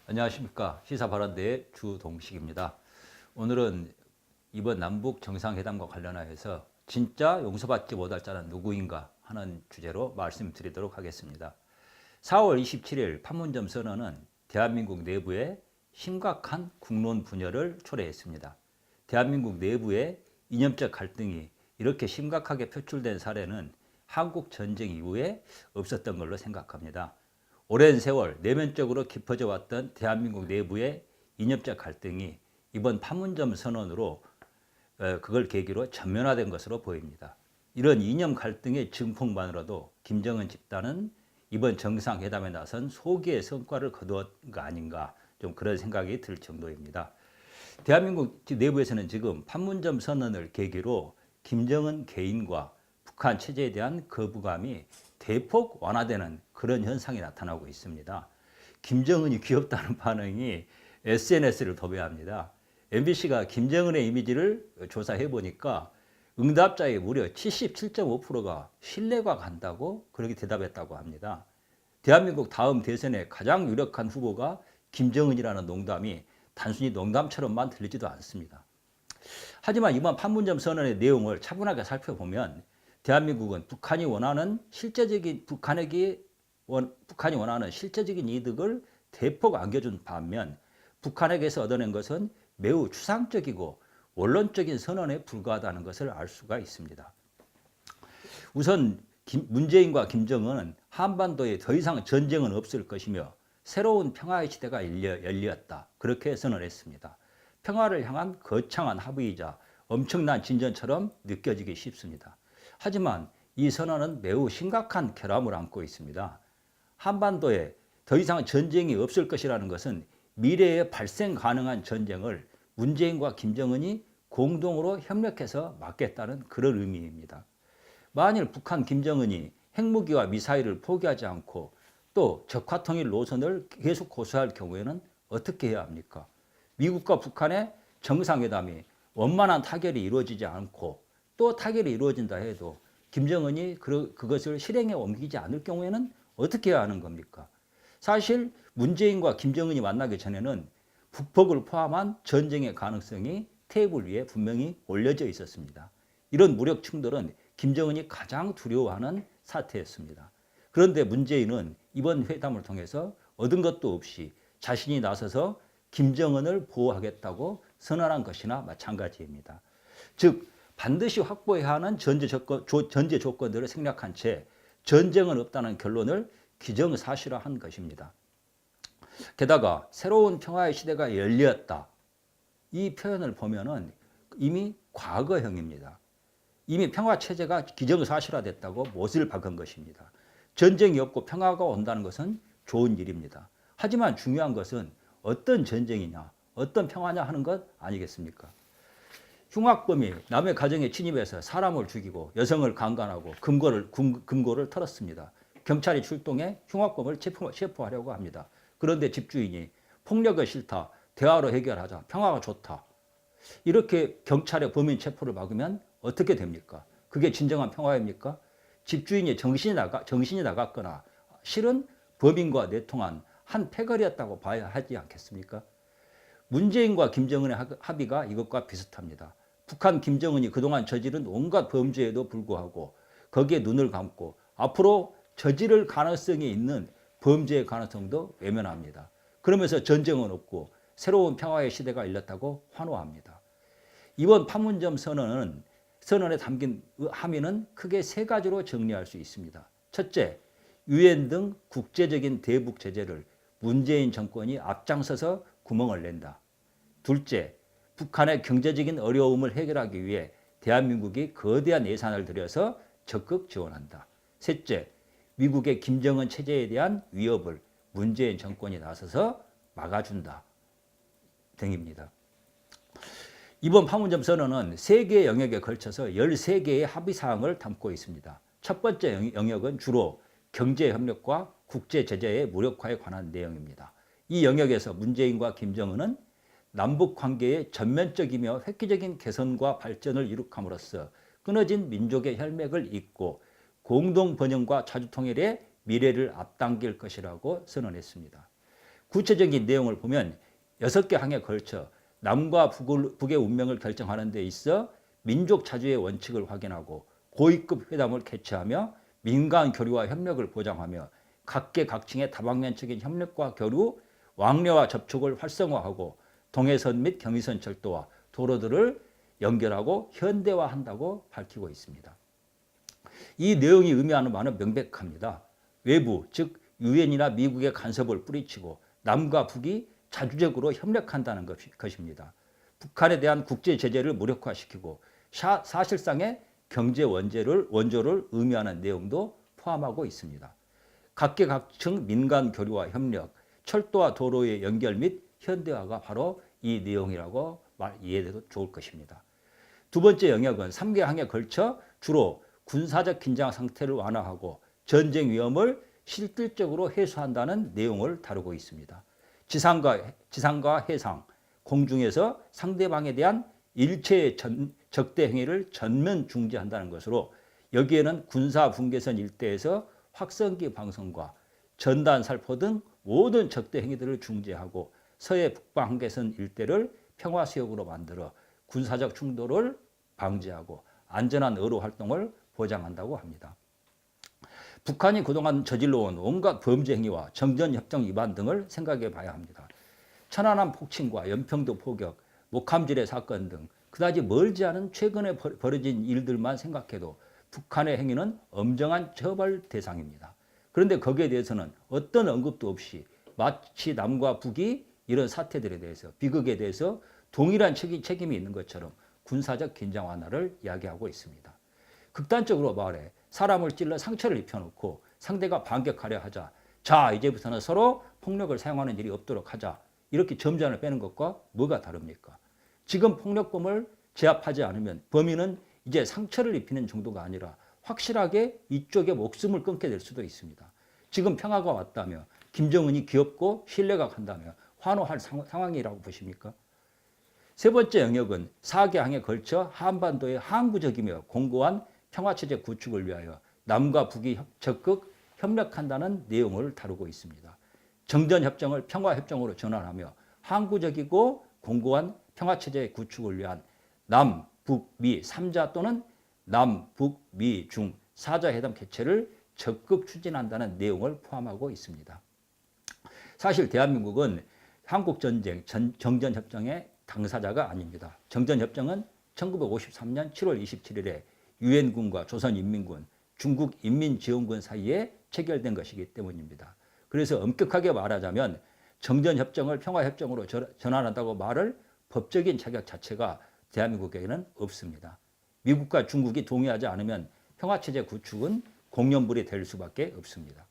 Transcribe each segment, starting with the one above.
안녕하십니까. 시사발언대의 주동식입니다. 오늘은 이번 남북 정상회담과 관련하여서 진짜 용서받지 못할 자는 누구인가 하는 주제로 말씀드리도록 하겠습니다. 4월 27일 판문점 선언은 대한민국 내부에 심각한 국론 분열을 초래했습니다. 대한민국 내부의 이념적 갈등이 이렇게 심각하게 표출된 사례는 한국 전쟁 이후에 없었던 걸로 생각합니다. 오랜 세월 내면적으로 깊어져 왔던 대한민국 내부의 이념적 갈등이 이번 판문점 선언으로 그걸 계기로 전면화된 것으로 보입니다. 이런 이념 갈등의 증폭만으로도 김정은 집단은 이번 정상회담에 나선 소기의 성과를 거두었던 거 아닌가, 좀 그런 생각이 들 정도입니다. 대한민국 내부에서는 지금 판문점 선언을 계기로 김정은 개인과 북한 체제에 대한 거부감이 대폭 완화되는 그런 현상이 나타나고 있습니다. 김정은이 귀엽다는 반응이 SNS를 도배합니다. MBC가 김정은의 이미지를 조사해 보니까 응답자의 무려 77.5%가 신뢰가 간다고 그렇게 대답했다고 합니다. 대한민국 다음 대선에 가장 유력한 후보가 김정은이라는 농담이 단순히 농담처럼만 들리지도 않습니다. 하지만 이번 판문점 선언의 내용을 차분하게 살펴보면 대한민국은 북한이 원하는 실제적인 이득을 대폭 안겨준 반면 북한에게서 얻어낸 것은 매우 추상적이고 원론적인 선언에 불과하다는 것을 알 수가 있습니다. 우선 문재인과 김정은은 한반도에 더 이상 전쟁은 없을 것이며 새로운 평화의 시대가 열렸다, 그렇게 선언했습니다. 평화를 향한 거창한 합의이자 엄청난 진전처럼 느껴지기 쉽습니다. 하지만 이 선언은 매우 심각한 결함을 안고 있습니다. 한반도에 더 이상 전쟁이 없을 것이라는 것은 미래에 발생 가능한 전쟁을 문재인과 김정은이 공동으로 협력해서 막겠다는 그런 의미입니다. 만일 북한 김정은이 핵무기와 미사일을 포기하지 않고 또 적화통일 노선을 계속 고수할 경우에는 어떻게 해야 합니까? 미국과 북한의 정상회담이 원만한 타결이 이루어지지 않고 또 타결이 이루어진다 해도 김정은이 그것을 실행에 옮기지 않을 경우에는 어떻게 해야 하는 겁니까? 사실 문재인과 김정은이 만나기 전에는 북폭을 포함한 전쟁의 가능성이 테이블 위에 분명히 올려져 있었습니다. 이런 무력 충돌은 김정은이 가장 두려워하는 사태였습니다. 그런데 문재인은 이번 회담을 통해서 얻은 것도 없이 자신이 나서서 김정은을 보호하겠다고 선언한 것이나 마찬가지입니다. 즉 반드시 확보해야 하는 전제 조건들을 생략한 채 전쟁은 없다는 결론을 기정사실화한 것입니다. 게다가 새로운 평화의 시대가 열렸다, 이 표현을 보면은 이미 과거형입니다. 이미 평화체제가 기정사실화됐다고 못을 박은 것입니다. 전쟁이 없고 평화가 온다는 것은 좋은 일입니다. 하지만 중요한 것은 어떤 전쟁이냐, 어떤 평화냐 하는 것 아니겠습니까? 흉악범이 남의 가정에 침입해서 사람을 죽이고 여성을 강간하고 금고를 털었습니다. 경찰이 출동해 흉악범을 체포하려고 합니다. 그런데 집주인이 폭력은 싫다, 대화로 해결하자, 평화가 좋다, 이렇게 경찰의 범인 체포를 막으면 어떻게 됩니까? 그게 진정한 평화입니까? 집주인이 정신이 나갔거나 실은 범인과 내통한 한 패거리였다고 봐야 하지 않겠습니까? 문재인과 김정은의 합의가 이것과 비슷합니다. 북한 김정은이 그동안 저지른 온갖 범죄에도 불구하고 거기에 눈을 감고 앞으로 저지를 가능성이 있는 범죄의 가능성도 외면합니다. 그러면서 전쟁은 없고 새로운 평화의 시대가 열렸다고 환호합니다. 이번 판문점 선언에 담긴 함의는 크게 세 가지로 정리할 수 있습니다. 첫째, 유엔 등 국제적인 대북 제재를 문재인 정권이 앞장서서 구멍을 낸다. 둘째, 북한의 경제적인 어려움을 해결하기 위해 대한민국이 거대한 예산을 들여서 적극 지원한다. 셋째, 미국의 김정은 체제에 대한 위협을 문재인 정권이 나서서 막아준다 등입니다. 이번 판문점 선언은 3개의 영역에 걸쳐서 13개의 합의사항을 담고 있습니다. 첫 번째 영역은 주로 경제협력과 국제제재의 무력화에 관한 내용입니다. 이 영역에서 문재인과 김정은은 남북관계의 전면적이며 획기적인 개선과 발전을 이룩함으로써 끊어진 민족의 혈맥을 잇고 공동번영과 자주통일의 미래를 앞당길 것이라고 선언했습니다. 구체적인 내용을 보면 6개 항에 걸쳐 남과 북의 운명을 결정하는 데 있어 민족 자주의 원칙을 확인하고 고위급 회담을 개최하며 민간 교류와 협력을 보장하며 각계각층의 다방면적인 협력과 교류, 왕래와 접촉을 활성화하고 동해선 및 경의선 철도와 도로들을 연결하고 현대화한다고 밝히고 있습니다. 이 내용이 의미하는 바는 명백합니다. 외부, 즉 유엔이나 미국의 간섭을 뿌리치고 남과 북이 자주적으로 협력한다는 것입니다. 북한에 대한 국제 제재를 무력화시키고 사실상의 경제 원조를 의미하는 내용도 포함하고 있습니다. 각계각층 민간 교류와 협력, 철도와 도로의 연결 및 현대화가 바로 이 내용이라고 이해해도 좋을 것입니다. 두 번째 영역은 3개 항에 걸쳐 주로 군사적 긴장 상태를 완화하고 전쟁 위험을 실질적으로 해소한다는 내용을 다루고 있습니다. 지상과 해상, 공중에서 상대방에 대한 일체의 적대 행위를 전면 중지한다는 것으로 여기에는 군사 분계선 일대에서 확성기 방송과 전단 살포 등 모든 적대 행위들을 중지하고 서해 북방 한계선 일대를 평화수역으로 만들어 군사적 충돌을 방지하고 안전한 의료 활동을 보장한다고 합니다. 북한이 그동안 저질러온 온갖 범죄 행위와 정전협정 위반 등을 생각해 봐야 합니다. 천안함 폭침과 연평도 포격, 목함지뢰 사건 등 그다지 멀지 않은 최근에 벌어진 일들만 생각해도 북한의 행위는 엄정한 처벌 대상입니다. 그런데 거기에 대해서는 어떤 언급도 없이 마치 남과 북이 이런 사태들에 대해서, 비극에 대해서 동일한 책임이 있는 것처럼 군사적 긴장 완화를 이야기하고 있습니다. 극단적으로 말해 사람을 찔러 상처를 입혀놓고 상대가 반격하려 하자, 자 이제부터는 서로 폭력을 사용하는 일이 없도록 하자, 이렇게 점잖을 빼는 것과 뭐가 다릅니까? 지금 폭력범을 제압하지 않으면 범인은 이제 상처를 입히는 정도가 아니라 확실하게 이쪽에 목숨을 끊게 될 수도 있습니다. 지금 평화가 왔다며 김정은이 귀엽고 신뢰가 간다며 환호할 상황이라고 보십니까? 세 번째 영역은 4개 항에 걸쳐 한반도의 항구적이며 공고한 평화체제 구축을 위하여 남과 북이 적극 협력한다는 내용을 다루고 있습니다. 정전협정을 평화협정으로 전환하며 항구적이고 공고한 평화체제 구축을 위한 남, 북, 미 3자 또는 남, 북, 미, 중 4자 회담 개최를 적극 추진한다는 내용을 포함하고 있습니다. 사실 대한민국은 한국전쟁 정전협정의 당사자가 아닙니다. 정전협정은 1953년 7월 27일에 유엔군과 조선인민군, 중국인민지원군 사이에 체결된 것이기 때문입니다. 그래서 엄격하게 말하자면 정전협정을 평화협정으로 전환한다고 말할 법적인 자격 자체가 대한민국에는 없습니다. 미국과 중국이 동의하지 않으면 평화체제 구축은 공연불이 될 수밖에 없습니다.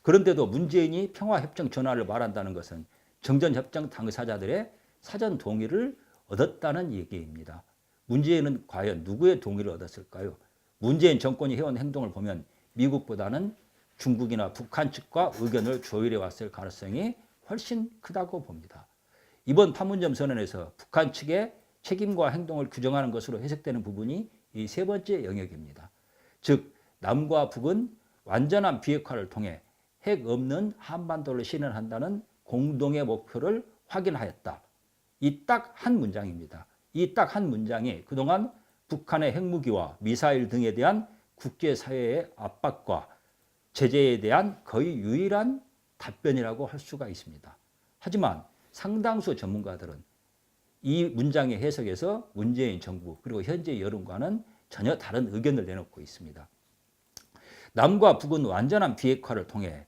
그런데도 문재인이 평화협정 전환을 말한다는 것은 정전협정 당사자들의 사전 동의를 얻었다는 얘기입니다. 문재인은 과연 누구의 동의를 얻었을까요? 문재인 정권이 해온 행동을 보면 미국보다는 중국이나 북한 측과 의견을 조율해 왔을 가능성이 훨씬 크다고 봅니다. 이번 판문점 선언에서 북한 측의 책임과 행동을 규정하는 것으로 해석되는 부분이 이 세 번째 영역입니다. 즉 남과 북은 완전한 비핵화를 통해 핵 없는 한반도를 실현한다는 공동의 목표를 확인하였다. 이 딱 한 문장입니다. 이 딱 한 문장이 그동안 북한의 핵무기와 미사일 등에 대한 국제사회의 압박과 제재에 대한 거의 유일한 답변이라고 할 수가 있습니다. 하지만 상당수 전문가들은 이 문장의 해석에서 문재인 정부 그리고 현재 여론과는 전혀 다른 의견을 내놓고 있습니다. 남과 북은 완전한 비핵화를 통해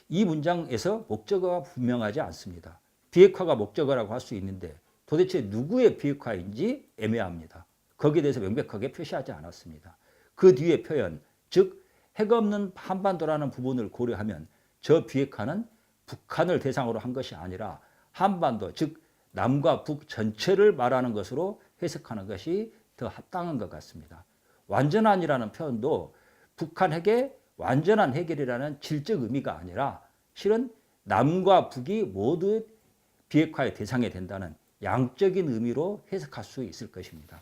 이 문장에서 목적어가 분명하지 않습니다. 비핵화가 목적어라고 할 수 있는데 도대체 누구의 비핵화인지 애매합니다. 거기에 대해서 명백하게 표시하지 않았습니다. 그 뒤의 표현, 즉 핵 없는 한반도라는 부분을 고려하면 저 비핵화는 북한을 대상으로 한 것이 아니라 한반도, 즉 남과 북 전체를 말하는 것으로 해석하는 것이 더 합당한 것 같습니다. 완전한이라는 표현도 북한 핵의 완전한 해결이라는 질적 의미가 아니라 실은 남과 북이 모두 비핵화의 대상이 된다는 양적인 의미로 해석할 수 있을 것입니다.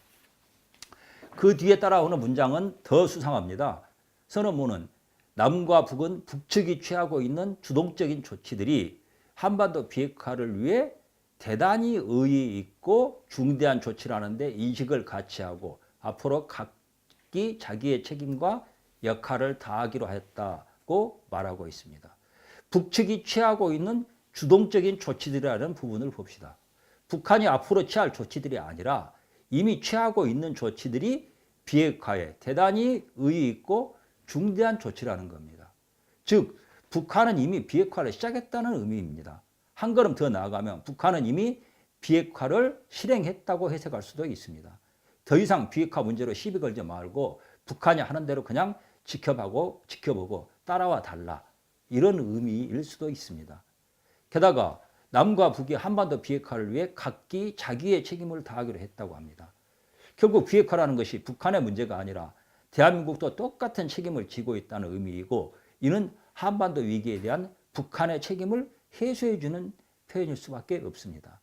그 뒤에 따라오는 문장은 더 수상합니다. 선언문은 남과 북은 북측이 취하고 있는 주동적인 조치들이 한반도 비핵화를 위해 대단히 의의 있고 중대한 조치를 하는데 인식을 같이 하고 앞으로 각기 자기의 책임과 역할을 다하기로 했다고 말하고 있습니다. 북측이 취하고 있는 주동적인 조치들이라는 부분을 봅시다. 북한이 앞으로 취할 조치들이 아니라 이미 취하고 있는 조치들이 비핵화에 대단히 의의 있고 중대한 조치라는 겁니다. 즉 북한은 이미 비핵화를 시작했다는 의미입니다. 한 걸음 더 나아가면 북한은 이미 비핵화를 실행했다고 해석할 수도 있습니다. 더 이상 비핵화 문제로 시비 걸지 말고 북한이 하는 대로 그냥 지켜보고 따라와 달라. 이런 의미일 수도 있습니다. 게다가 남과 북이 한반도 비핵화를 위해 각기 자기의 책임을 다하기로 했다고 합니다. 결국 비핵화라는 것이 북한의 문제가 아니라 대한민국도 똑같은 책임을 지고 있다는 의미이고 이는 한반도 위기에 대한 북한의 책임을 해소해 주는 표현일 수밖에 없습니다.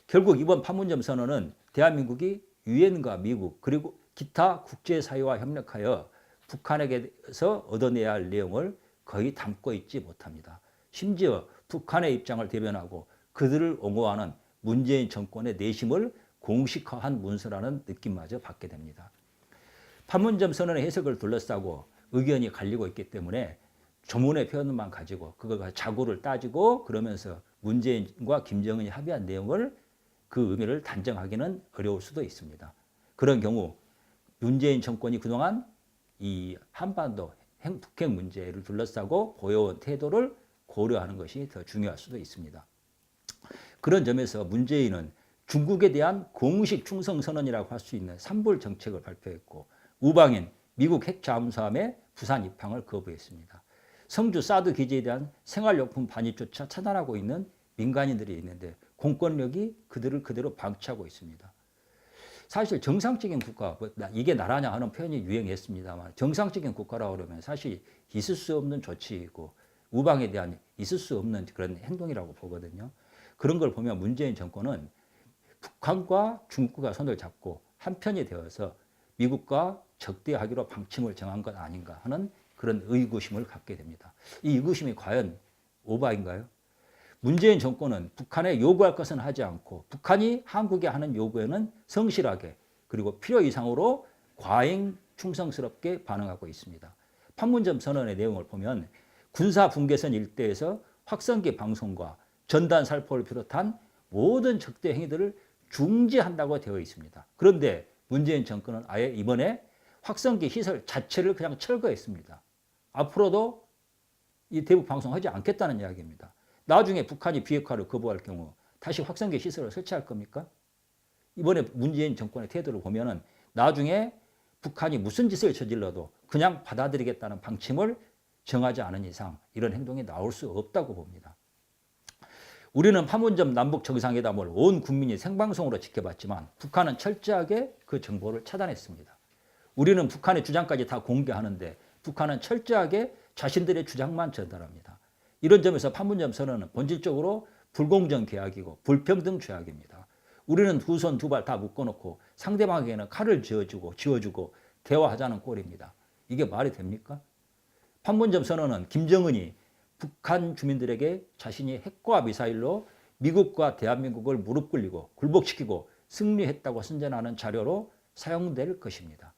결국 이번 판문점 선언은 대한민국이 유엔과 미국 그리고 기타 국제사회와 협력하여 북한에게서 얻어내야 할 내용을 거의 담고 있지 못합니다. 심지어 북한의 입장을 대변하고 그들을 옹호하는 문재인 정권의 내심을 공식화한 문서라는 느낌마저 받게 됩니다. 판문점 선언의 해석을 둘러싸고 의견이 갈리고 있기 때문에 조문의 표현만 가지고 그거 자구를 따지고 그러면서 문재인과 김정은이 합의한 내용을 그 의미를 단정하기는 어려울 수도 있습니다. 그런 경우 문재인 정권이 그동안 이 한반도 북핵 문제를 둘러싸고 보여온 태도를 고려하는 것이 더 중요할 수도 있습니다. 그런 점에서 문재인은 중국에 대한 공식 충성 선언이라고 할 수 있는 산불 정책을 발표했고 우방인 미국 핵 잠수함의 부산 입항을 거부했습니다. 성주 사드 기지에 대한 생활용품 반입조차 차단하고 있는 민간인들이 있는데 공권력이 그들을 그대로 방치하고 있습니다. 사실 정상적인 국가, 이게 나라냐 하는 표현이 유행했습니다만 정상적인 국가라고 그러면 사실 있을 수 없는 조치이고 우방에 대한 있을 수 없는 그런 행동이라고 보거든요. 그런 걸 보면 문재인 정권은 북한과 중국과 손을 잡고 한편이 되어서 미국과 적대하기로 방침을 정한 것 아닌가 하는 그런 의구심을 갖게 됩니다. 이 의구심이 과연 오바인가요? 문재인 정권은 북한에 요구할 것은 하지 않고 북한이 한국에 하는 요구에는 성실하게 그리고 필요 이상으로 과잉 충성스럽게 반응하고 있습니다. 판문점 선언의 내용을 보면 군사 분계선 일대에서 확성기 방송과 전단 살포를 비롯한 모든 적대 행위들을 중지한다고 되어 있습니다. 그런데 문재인 정권은 아예 이번에 확성기 시설 자체를 그냥 철거했습니다. 앞으로도 이 대북 방송하지 않겠다는 이야기입니다. 나중에 북한이 비핵화를 거부할 경우 다시 확성기 시설을 설치할 겁니까? 이번에 문재인 정권의 태도를 보면은 나중에 북한이 무슨 짓을 저질러도 그냥 받아들이겠다는 방침을 정하지 않은 이상 이런 행동이 나올 수 없다고 봅니다. 우리는 판문점 남북 정상회담을 온 국민이 생방송으로 지켜봤지만 북한은 철저하게 그 정보를 차단했습니다. 우리는 북한의 주장까지 다 공개하는데 북한은 철저하게 자신들의 주장만 전달합니다. 이런 점에서 판문점 선언은 본질적으로 불공정 계약이고 불평등 죄악입니다. 우리는 두 손 두 발 다 묶어놓고 상대방에게는 칼을 쥐어주고 대화하자는 꼴입니다. 이게 말이 됩니까? 판문점 선언은 김정은이 북한 주민들에게 자신이 핵과 미사일로 미국과 대한민국을 무릎 꿇리고 굴복시키고 승리했다고 선전하는 자료로 사용될 것입니다.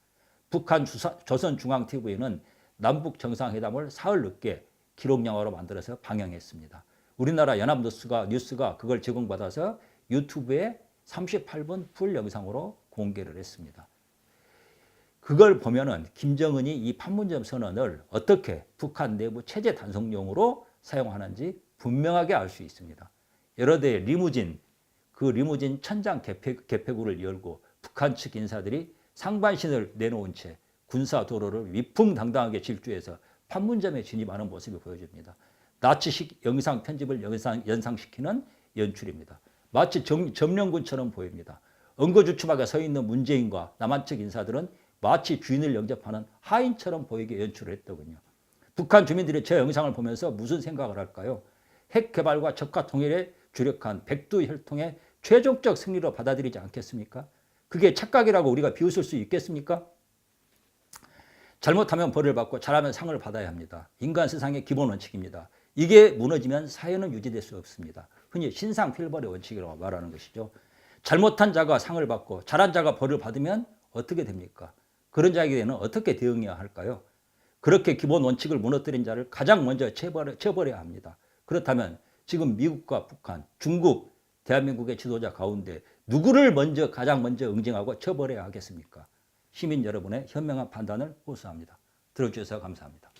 북한 조선중앙TV는 남북 정상회담을 사흘 늦게 기록 영화로 만들어서 방영했습니다. 우리나라 연합뉴스가 그걸 제공받아서 유튜브에 38분 풀 영상으로 공개를 했습니다. 그걸 보면은 김정은이 이 판문점 선언을 어떻게 북한 내부 체제 단속용으로 사용하는지 분명하게 알 수 있습니다. 여러 대의 리무진 천장 개폐구를 열고 북한 측 인사들이 상반신을 내놓은 채 군사 도로를 위풍당당하게 질주해서 판문점에 진입하는 모습이 보여집니다. 나치식 영상 편집을 연상시키는 연출입니다. 마치 점령군처럼 보입니다. 엉거주춤하게 서 있는 문재인과 남한 측 인사들은 마치 주인을 영접하는 하인처럼 보이게 연출을 했더군요. 북한 주민들이 저 영상을 보면서 무슨 생각을 할까요? 핵 개발과 적화 통일에 주력한 백두혈통의 최종적 승리로 받아들이지 않겠습니까? 그게 착각이라고 우리가 비웃을 수 있겠습니까? 잘못하면 벌을 받고 잘하면 상을 받아야 합니다. 인간 세상의 기본 원칙입니다. 이게 무너지면 사회는 유지될 수 없습니다. 흔히 신상 필벌의 원칙이라고 말하는 것이죠. 잘못한 자가 상을 받고 잘한 자가 벌을 받으면 어떻게 됩니까? 그런 자에게는 어떻게 대응해야 할까요? 그렇게 기본 원칙을 무너뜨린 자를 가장 먼저 처벌해야 합니다. 그렇다면 지금 미국과 북한, 중국, 대한민국의 지도자 가운데 누구를 가장 먼저 응징하고 처벌해야 하겠습니까? 시민 여러분의 현명한 판단을 호소합니다. 들어주셔서 감사합니다.